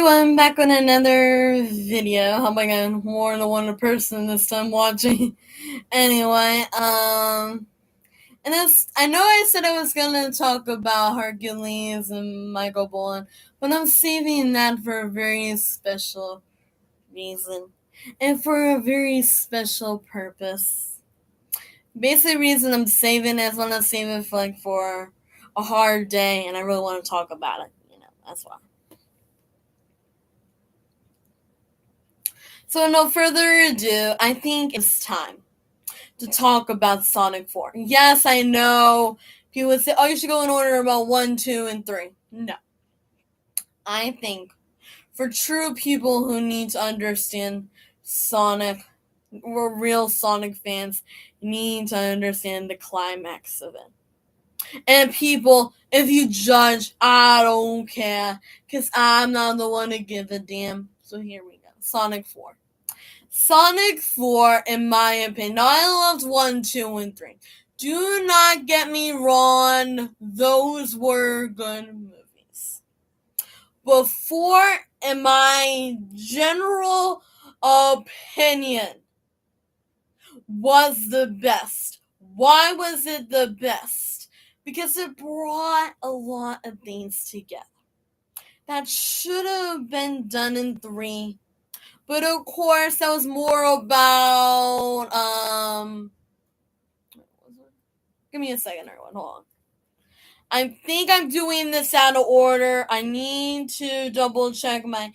everyone, back on another video. Hope I got more than one person this time watching. Anyway, and this, I know I said I was gonna talk about Hercules and Michael Bolton, but I'm saving that for a very special reason. And for a very special purpose. Basically, the reason I'm saving it is I want to save it for a hard day, and I really want to talk about it. That's why. So, no further ado, I think it's time to talk about Sonic 4. Yes, I know people would say, oh, you should go in order about 1, 2, and 3. No. I think for true people who need to understand Sonic, or real Sonic fans, need to understand the climax of it. And people, if you judge, I don't care, because I'm not the one to give a damn. So here we go. Sonic 4. Sonic 4, in my opinion, now I loved 1, 2, and 3. Do not get me wrong, those were good movies. But 4, in my general opinion, was the best. Why was it the best? Because it brought a lot of things together that should have been done in 3. But of course, that was more about, give me a second, everyone, hold on. I think I'm doing this out of order. I need to double check my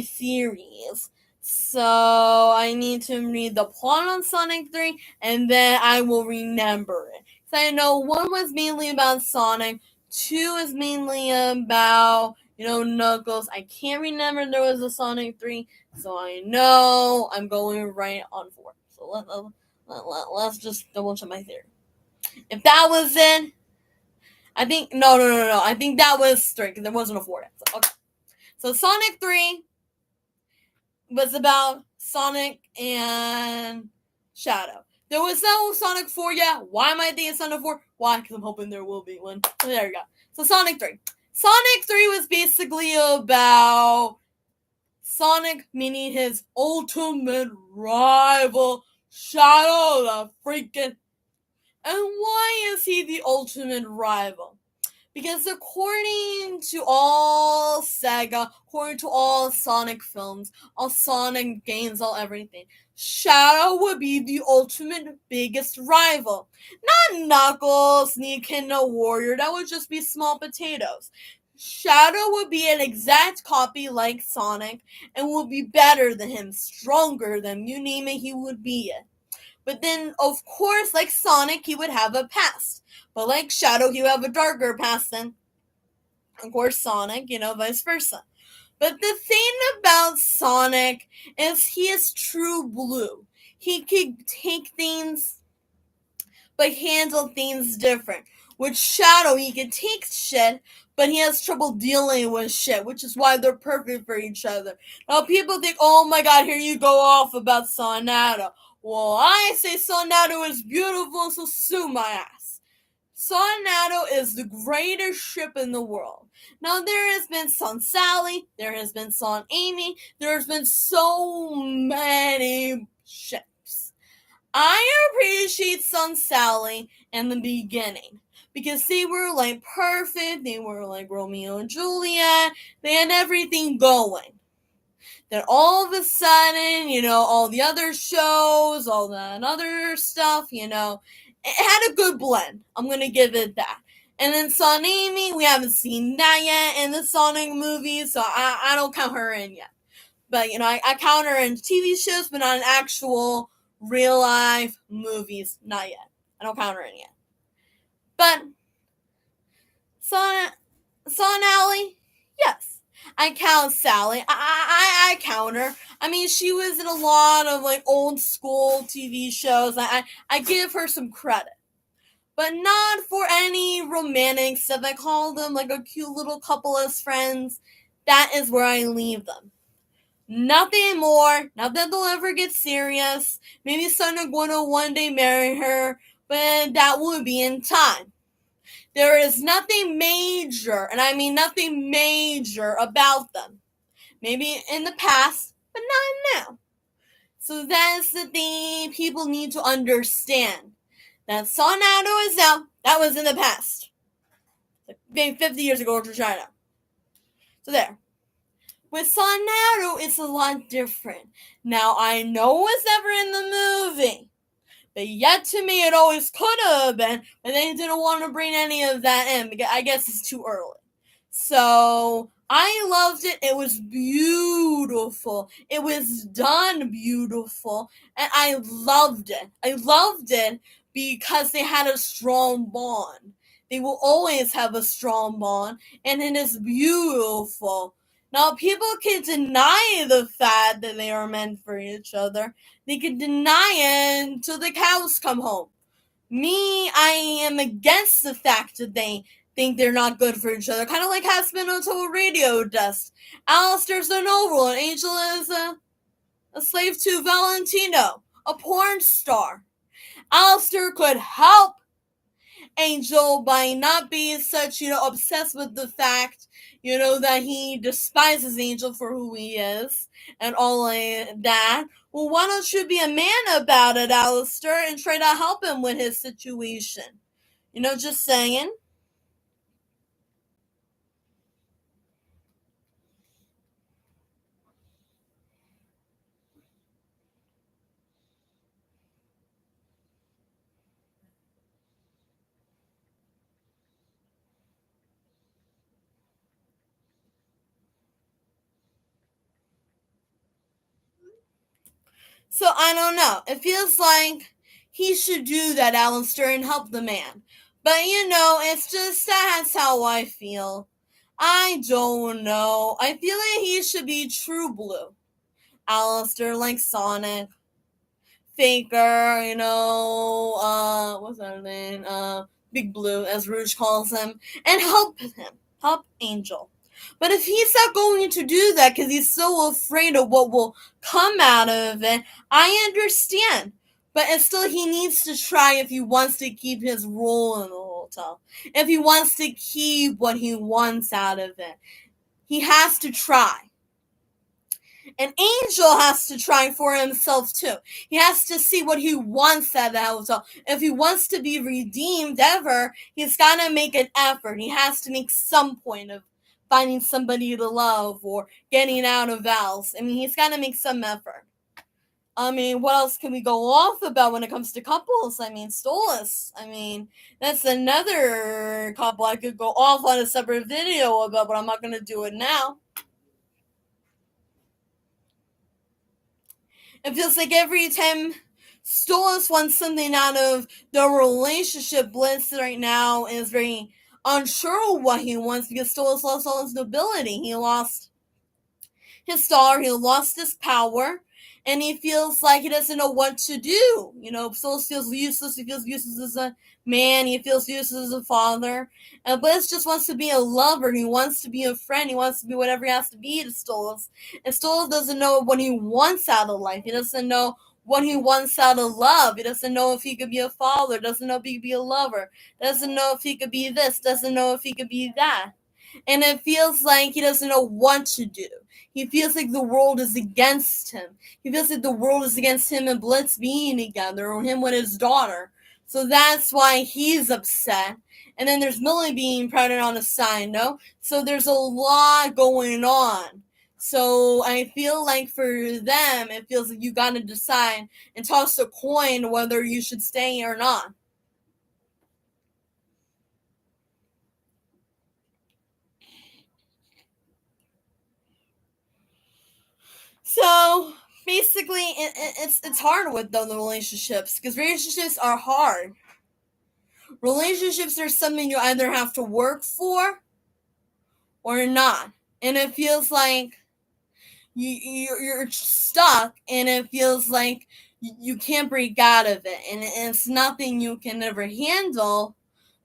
theories. So I need to read the plot on Sonic 3, and then I will remember it. So I know 1 was mainly about Sonic, 2 is mainly about, Knuckles. I can't remember there was a Sonic 3, so I know I'm going right on 4. So let's just double check my theory. If that was it, I think, no. I think that was 3, because there wasn't a 4 yet. So, okay. So Sonic 3 was about Sonic and Shadow. There was no Sonic 4 yet. Why am I thinking Sonic 4? Why? Because I'm hoping there will be one. So there you go. So Sonic 3. Sonic 3 was basically about Sonic meeting his ultimate rival, Shadow the freaking. And why is he the ultimate rival? Because according to all Sega, according to all Sonic films, all Sonic games, all everything, Shadow would be the ultimate biggest rival. Not Knuckles, Echidna Warrior, that would just be small potatoes. Shadow would be an exact copy like Sonic, and would be better than him, stronger than you name it, he would be it. But then, of course, like Sonic, he would have a past. But like Shadow, he would have a darker past than, of course, Sonic, vice versa. But the thing about Sonic is he is true blue. He could take things, but handle things different. With Shadow, he can take shit, but he has trouble dealing with shit, which is why they're perfect for each other. Now, people think, oh my god, here you go off about Sonshadow. Well, I say Sonshadow is beautiful, so sue my ass. Sonshadow is the greatest ship in the world. Now, there has been Son Sally, there has been Son Amy, there has been so many ships. I appreciate Son Sally in the beginning, because they were like perfect, they were like Romeo and Juliet, they had everything going. Then all of a sudden, all the other shows, all that other stuff, it had a good blend. I'm going to give it that. And then Son Amy, we haven't seen that yet in the Sonic movies, so I don't count her in yet. But, I count her in TV shows, but not in actual real life movies. Not yet. I don't count her in yet. But Son Alley, yes. I count Sally. I count her. I mean, she was in a lot of like old school TV shows. I give her some credit. But not for any romantic stuff. I call them like a cute little couple as friends. That is where I leave them. Nothing more. Not that they'll ever get serious. Maybe Sonic will one day marry her, but that would be in time. There is nothing major, and I mean nothing major about them. Maybe in the past, but not now. So that's the thing people need to understand. That sonshadow is now, that was in the past. Maybe 50 years ago to China. So there. With sonshadow, it's a lot different. Now, I know it was never in the movie. But yet to me, it always could have been, but they didn't want to bring any of that in because I guess it's too early. So I loved it. It was beautiful. It was done beautiful, and I loved it. I loved it because they had a strong bond. They will always have a strong bond, and it is beautiful. Now, people can deny the fact that they are meant for each other. They can deny it until the cows come home. Me, I am against the fact that they think they're not good for each other. Kind of like has been until radio dust. Alistair's a noble, and Angel is a slave to Valentino, a porn star. Alistair could help Angel by not being such, obsessed with the fact, that he despises Angel for who he is and all that. Well, why don't you be a man about it, Alistair, and try to help him with his situation? Just saying. So I don't know. It feels like he should do that, Alistair, and help the man. But it's just that's how I feel. I don't know. I feel like he should be True Blue. Alistair, like Sonic, Faker, what's that name? Big Blue, as Rouge calls him, and help Angel. But if he's not going to do that because he's so afraid of what will come out of it, I understand. But still, he needs to try if he wants to keep his role in the hotel. If he wants to keep what he wants out of it, he has to try. And Angel has to try for himself too. He has to see what he wants out of the hotel. If he wants to be redeemed ever, he's got to make an effort. He has to make some point of finding somebody to love or getting out of vows. I mean, he's got to make some effort. I mean, what else can we go off about when it comes to couples? I mean, Stolas. I mean, that's another couple I could go off on a separate video about, but I'm not going to do it now. It feels like every time Stolas wants something out of the relationship, Blitz right now is very unsure of what he wants because Stolas lost all his nobility. He lost his star, he lost his power, and he feels like he doesn't know what to do. Stolas feels useless, he feels useless as a man, he feels useless as a father. And Blitz just wants to be a lover, he wants to be a friend, he wants to be whatever he has to be to Stolas. And Stolas doesn't know what he wants out of life. He doesn't know what he wants out of love. He doesn't know if he could be a father, doesn't know if he could be a lover, doesn't know if he could be this, doesn't know if he could be that. And it feels like he doesn't know what to do. He feels like the world is against him. He feels like the world is against him and Blitz being together, or him with his daughter. So that's why he's upset. And then there's Millie being pregnant on the side, no? So there's a lot going on. So I feel like for them, it feels like you gotta decide and toss a coin whether you should stay or not. So basically, it's hard with the relationships because relationships are hard. Relationships are something you either have to work for or not, and it feels like you're stuck, and it feels like you can't break out of it, and it's nothing you can ever handle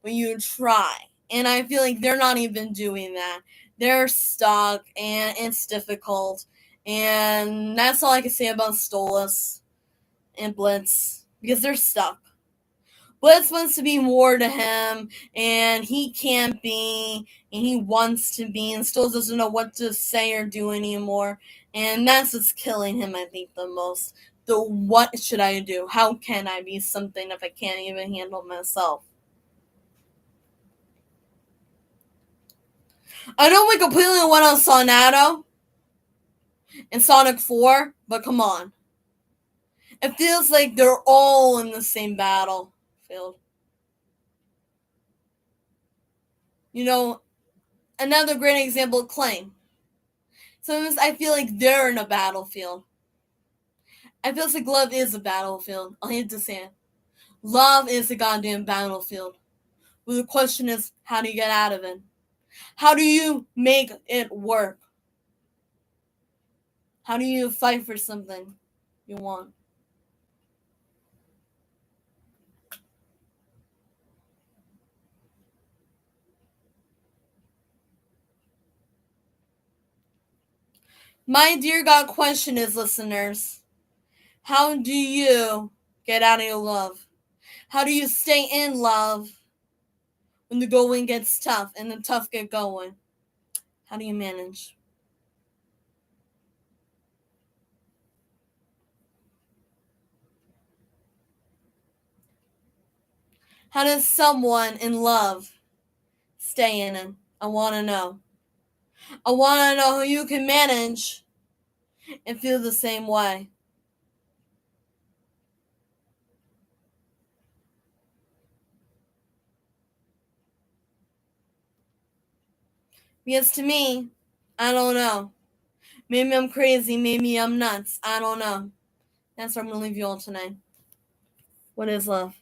when you try. And I feel like they're not even doing that. They're stuck, and it's difficult. And that's all I can say about Stolas and Blitz because they're stuck. but it's supposed to be more to him, and he can't be, and he wants to be, and still doesn't know what to say or do anymore, and that's what's killing him, I think, the most. The what should I do? How can I be something if I can't even handle myself? I know we completely went on Sonshadow and Sonic 4, but come on. It feels like they're all in the same battlefield. You know, another great example of Claim. Sometimes I feel like they're in a battlefield. I feel like love is a battlefield. I hate to say it. Love is a goddamn battlefield. But the question is, how do you get out of it? How do you make it work? How do you fight for something you want? My dear God question is, listeners, how do you get out of your love? How do you stay in love when the going gets tough and the tough get going? How do you manage? How does someone in love stay in it? I want to know. I want to know who you can manage and feel the same way. Because to me, I don't know. Maybe I'm crazy. Maybe I'm nuts. I don't know. That's where I'm going to leave you all tonight. What is love?